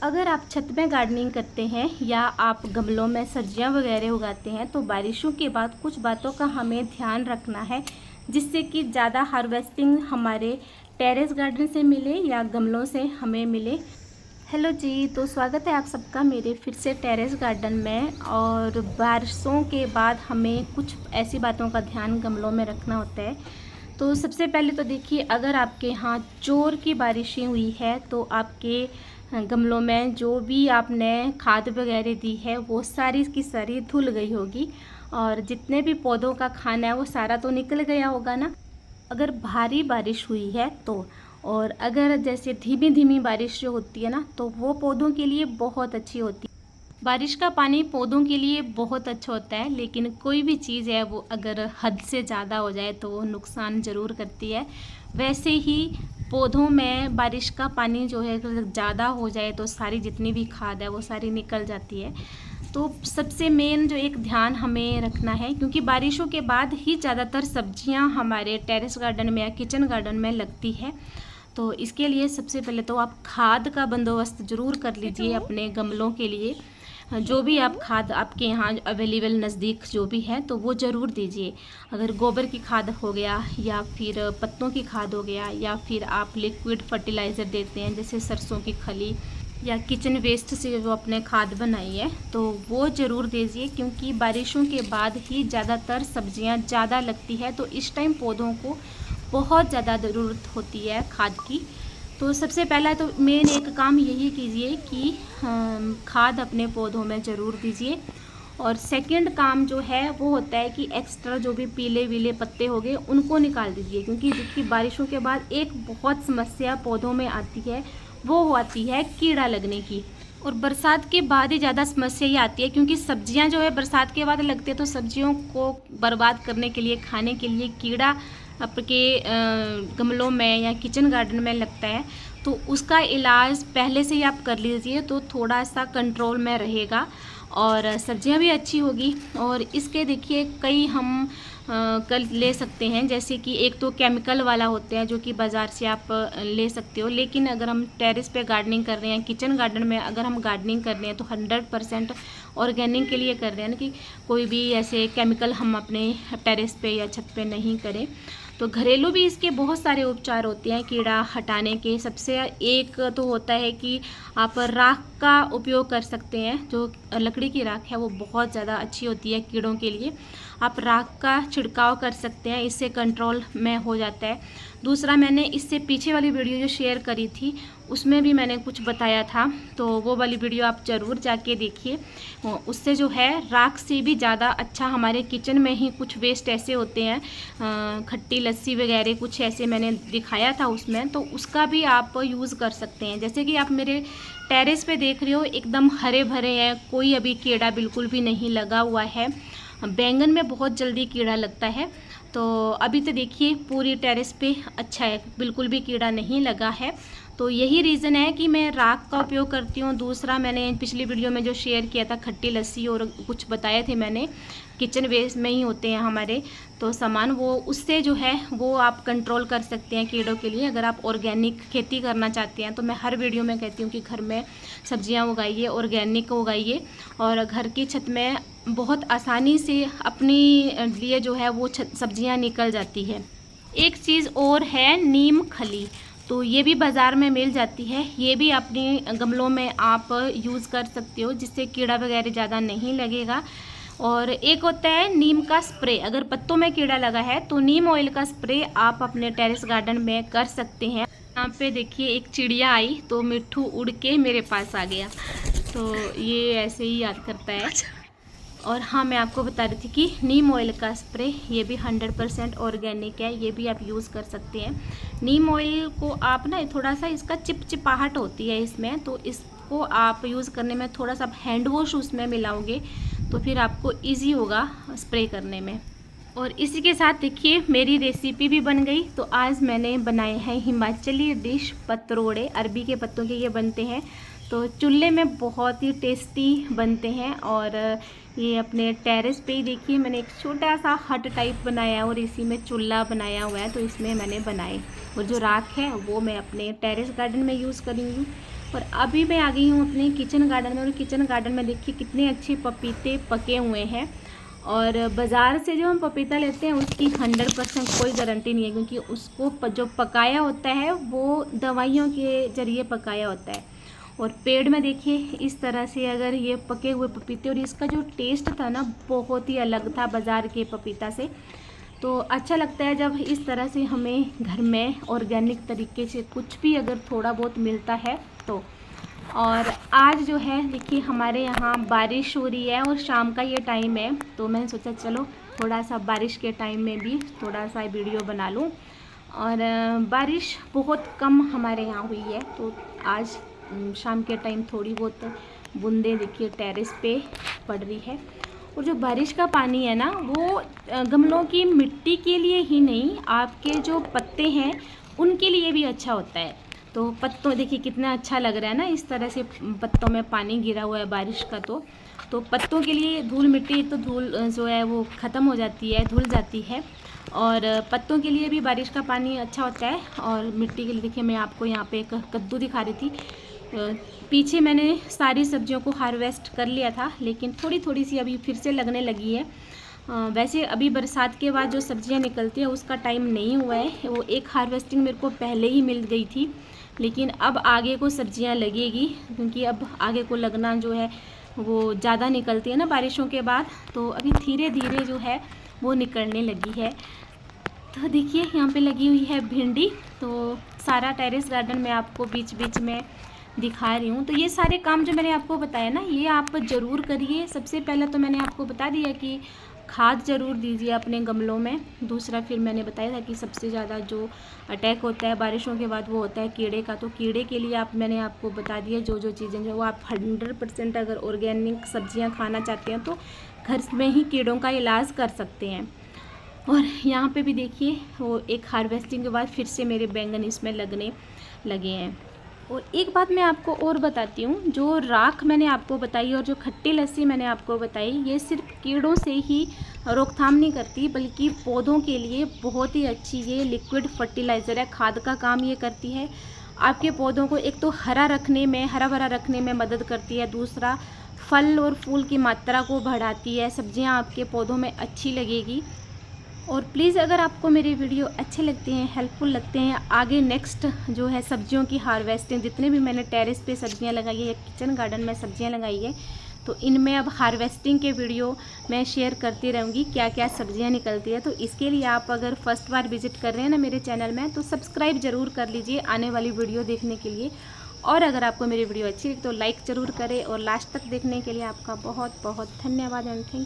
अगर आप छत में गार्डनिंग करते हैं या आप गमलों में सब्जियां वगैरह उगाते हैं तो बारिशों के बाद कुछ बातों का हमें ध्यान रखना है जिससे कि ज़्यादा हार्वेस्टिंग हमारे टेरेस गार्डन से मिले या गमलों से हमें मिले। हेलो जी, तो स्वागत है आप सबका मेरे फिर से टेरेस गार्डन में। और बारिशों के बाद हमें कुछ ऐसी बातों का ध्यान गमलों में रखना होता है। तो सबसे पहले तो देखिए, अगर आपके यहाँ जोर की बारिशें हुई है तो आपके गमलों में जो भी आपने खाद वगैरह दी है वो सारी की सारी धुल गई होगी और जितने भी पौधों का खाना है वो सारा तो निकल गया होगा ना। अगर भारी बारिश हुई है तो, और अगर जैसे धीमी धीमी बारिश जो होती है ना, तो वो पौधों के लिए बहुत अच्छी होती है। बारिश का पानी पौधों के लिए बहुत अच्छा होता है, लेकिन कोई भी चीज़ है वो अगर हद से ज़्यादा हो जाए तो वो नुकसान ज़रूर करती है। वैसे ही पौधों में बारिश का पानी जो है ज़्यादा हो जाए तो सारी जितनी भी खाद है वो सारी निकल जाती है। तो सबसे मेन जो एक ध्यान हमें रखना है, क्योंकि बारिशों के बाद ही ज़्यादातर सब्जियां हमारे टेरेस गार्डन में या किचन गार्डन में लगती है। तो इसके लिए सबसे पहले तो आप खाद का बंदोबस्त ज़रूर कर लीजिए अपने गमलों के लिए। जो भी आप खाद आपके यहाँ अवेलेबल नज़दीक जो भी है तो वो ज़रूर दीजिए। अगर गोबर की खाद हो गया या फिर पत्तों की खाद हो गया या फिर आप लिक्विड फर्टिलाइज़र देते हैं जैसे सरसों की खली या किचन वेस्ट से जो आपने खाद बनाई है तो वो ज़रूर दीजिए, क्योंकि बारिशों के बाद ही ज़्यादातर सब्जियां ज़्यादा लगती है। तो इस टाइम पौधों को बहुत ज़्यादा ज़रूरत होती है खाद की। तो सबसे पहला तो मेन एक काम यही कीजिए कि खाद अपने पौधों में ज़रूर दीजिए। और सेकंड काम जो है वो होता है कि एक्स्ट्रा जो भी पीले वीले पत्ते हो गए उनको निकाल दीजिए, क्योंकि देखिए बारिशों के बाद एक बहुत समस्या पौधों में आती है, वो आती है कीड़ा लगने की। और बरसात के बाद ही ज़्यादा समस्या ये आती है, क्योंकि सब्जियां जो है बरसात के बाद लगती है तो सब्जियों को बर्बाद करने के लिए, खाने के लिए कीड़ा आपके गमलों में या किचन गार्डन में लगता है। तो उसका इलाज पहले से ही आप कर लीजिए तो थोड़ा सा कंट्रोल में रहेगा और सब्जियां भी अच्छी होगी। और इसके देखिए कई हम कल ले सकते हैं, जैसे कि एक तो केमिकल वाला होते हैं जो कि बाज़ार से आप ले सकते हो, लेकिन अगर हम टेरेस पे गार्डनिंग कर रहे हैं, किचन गार्डन में अगर हम गार्डनिंग कर रहे हैं तो 100% ऑर्गेनिक के लिए कर रहे हैं ना, कि कोई भी ऐसे केमिकल हम अपने टेरेस पे या छत पे नहीं करें। तो घरेलू भी इसके बहुत सारे उपचार होते हैं कीड़ा हटाने के। सबसे एक तो होता है कि आप राख का उपयोग कर सकते हैं। जो लकड़ी की राख है वो बहुत ज़्यादा अच्छी होती है कीड़ों के लिए। आप राख का छिड़काव कर सकते हैं, इससे कंट्रोल में हो जाता है। दूसरा, मैंने इससे पीछे वाली वीडियो जो शेयर करी थी उसमें भी मैंने कुछ बताया था, तो वो वाली वीडियो आप ज़रूर जाके देखिए। उससे जो है राख से भी ज़्यादा अच्छा हमारे किचन में ही कुछ वेस्ट ऐसे होते हैं, खट्टी लस्सी वगैरह कुछ ऐसे मैंने दिखाया था उसमें, तो उसका भी आप यूज़ कर सकते हैं। जैसे कि आप मेरे टेरेस पे देख रहे हो एकदम हरे भरे हैं, कोई अभी कीड़ा बिल्कुल भी नहीं लगा हुआ है। बैंगन में बहुत जल्दी कीड़ा लगता है, तो अभी तो देखिए पूरी टेरेस पे अच्छा है, बिल्कुल भी कीड़ा नहीं लगा है। तो यही रीज़न है कि मैं राख का उपयोग करती हूँ। दूसरा, मैंने पिछली वीडियो में जो शेयर किया था खट्टी लस्सी और कुछ बताए थे मैंने, किचन वेस्ट में ही होते हैं हमारे तो सामान, वो उससे जो है वो आप कंट्रोल कर सकते हैं कीड़ों के लिए। अगर आप ऑर्गेनिक खेती करना चाहते हैं तो मैं हर वीडियो में कहती हूँ कि घर में सब्जियाँ उगाइए, ऑर्गेनिक उगाइए, और घर की छत में बहुत आसानी से अपनी लिए जो है वो सब्जियाँ निकल जाती है। एक चीज़ और है, नीम खली, तो ये भी बाज़ार में मिल जाती है। ये भी अपने गमलों में आप यूज़ कर सकते हो, जिससे कीड़ा वगैरह ज़्यादा नहीं लगेगा। और एक होता है नीम का स्प्रे। अगर पत्तों में कीड़ा लगा है तो नीम ऑयल का स्प्रे आप अपने टेरेस गार्डन में कर सकते हैं। यहाँ पे देखिए एक चिड़िया आई तो मिट्ठू उड़ के मेरे पास आ गया, तो ये ऐसे ही याद करता है। और हाँ, मैं आपको बता रही थी कि नीम ऑयल का स्प्रे ये भी 100% ऑर्गेनिक है, ये भी आप यूज़ कर सकते हैं। नीम ऑयल को आप ना थोड़ा सा, इसका चिपचिपाहट होती है इसमें, तो इसको आप यूज़ करने में थोड़ा सा हैंड वॉश उसमें मिलाओगे तो फिर आपको इजी होगा स्प्रे करने में। और इसी के साथ देखिए मेरी रेसिपी भी बन गई। तो आज मैंने बनाए हैं हिमाचली डिश पतरोड़े, अरबी के पत्तों के ये बनते हैं। तो चूल्हे में बहुत ही टेस्टी बनते हैं। और ये अपने टेरेस पे ही देखिए मैंने एक छोटा सा हट टाइप बनाया है और इसी में चूल्हा बनाया हुआ है, तो इसमें मैंने बनाए। और जो राख है वो मैं अपने टेरेस गार्डन में यूज़ करूँगी। और अभी मैं आ गई हूँ अपने किचन गार्डन में, और किचन गार्डन में देखिए कितने अच्छे पपीते पके हुए हैं। और बाज़ार से जो हम पपीता लेते हैं उसकी 100% कोई गारंटी नहीं है, क्योंकि उसको जो पकाया होता है वो दवाइयों के ज़रिए पकाया होता है। और पेड़ में देखिए इस तरह से अगर ये पके हुए पपीते, और इसका जो टेस्ट था ना बहुत ही अलग था बाज़ार के पपीता से। तो अच्छा लगता है जब इस तरह से हमें घर में ऑर्गेनिक तरीके से कुछ भी अगर थोड़ा बहुत मिलता है तो। और आज जो है देखिए हमारे यहाँ बारिश हो रही है और शाम का ये टाइम है, तो मैंने सोचा चलो थोड़ा सा बारिश के टाइम में भी थोड़ा सा वीडियो बना लूँ। और बारिश बहुत कम हमारे यहाँ हुई है, तो आज शाम के टाइम थोड़ी बहुत बूंदें देखिए टेरेस पे पड़ रही है। और जो बारिश का पानी है ना वो गमलों की मिट्टी के लिए ही नहीं, आपके जो पत्ते हैं उनके लिए भी अच्छा होता है। तो पत्तों देखिए कितना अच्छा लग रहा है ना, इस तरह से पत्तों में पानी गिरा हुआ है बारिश का। तो पत्तों के लिए धूल मिट्टी, तो धूल जो है वो ख़त्म हो जाती है, धुल जाती है। और पत्तों के लिए भी बारिश का पानी अच्छा होता है। और मिट्टी के लिए देखिए मैं आपको यहाँ पे एक कद्दू दिखा रही थी। पीछे मैंने सारी सब्जियों को हार्वेस्ट कर लिया था, लेकिन थोड़ी थोड़ी सी अभी फिर से लगने लगी है। वैसे अभी बरसात के बाद जो सब्जियां निकलती है उसका टाइम नहीं हुआ है, वो एक हार्वेस्टिंग मेरे को पहले ही मिल गई थी, लेकिन अब आगे को सब्जियां लगेगी, क्योंकि अब आगे को लगना जो है वो ज़्यादा निकलती है ना बारिशों के बाद, तो अभी धीरे धीरे जो है वो निकलने लगी है। तो देखिए यहाँ पे लगी हुई है भिंडी। तो सारा टेरेस गार्डन में आपको बीच बीच में दिखा रही हूँ। तो ये सारे काम जो मैंने आपको बताया ना ये आप ज़रूर करिए। सबसे पहले तो मैंने आपको बता दिया कि खाद ज़रूर दीजिए अपने गमलों में। दूसरा फिर मैंने बताया था कि सबसे ज़्यादा जो अटैक होता है बारिशों के बाद वो होता है कीड़े का। तो कीड़े के लिए मैंने आपको बता दिया जो जो चीज़ें जो वो आप 100% अगर ऑर्गेनिक सब्जियां खाना चाहते हैं तो घर में ही कीड़ों का इलाज कर सकते हैं। और यहाँ पे भी देखिए वो एक हार्वेस्टिंग के बाद फिर से मेरे बैंगन इसमें लगने लगे हैं। और एक बात मैं आपको और बताती हूँ, जो राख मैंने आपको बताई और जो खट्टी लस्सी मैंने आपको बताई, ये सिर्फ कीड़ों से ही रोकथाम नहीं करती बल्कि पौधों के लिए बहुत ही अच्छी ये लिक्विड फर्टिलाइज़र है, खाद का काम ये करती है। आपके पौधों को एक तो हरा भरा रखने में मदद करती है, दूसरा फल और फूल की मात्रा को बढ़ाती है, सब्जियाँ आपके पौधों में अच्छी लगेगी। और प्लीज़ अगर आपको मेरे वीडियो अच्छे लगते हैं, हेल्पफुल लगते हैं, आगे नेक्स्ट जो है सब्जियों की हार्वेस्टिंग, जितने भी मैंने टेरेस पे सब्जियां लगाई है, किचन गार्डन में सब्जियां लगाई है, तो इनमें अब हार्वेस्टिंग के वीडियो मैं शेयर करती रहूँगी, क्या क्या सब्जियां निकलती है। तो इसके लिए आप अगर फर्स्ट बार विजिट कर रहे हैं ना मेरे चैनल में, तो सब्सक्राइब ज़रूर कर लीजिए आने वाली वीडियो देखने के लिए। और अगर आपको मेरी वीडियो अच्छी लगी तो लाइक ज़रूर करें। और लास्ट तक देखने के लिए आपका बहुत बहुत धन्यवाद एंड थैंक यू।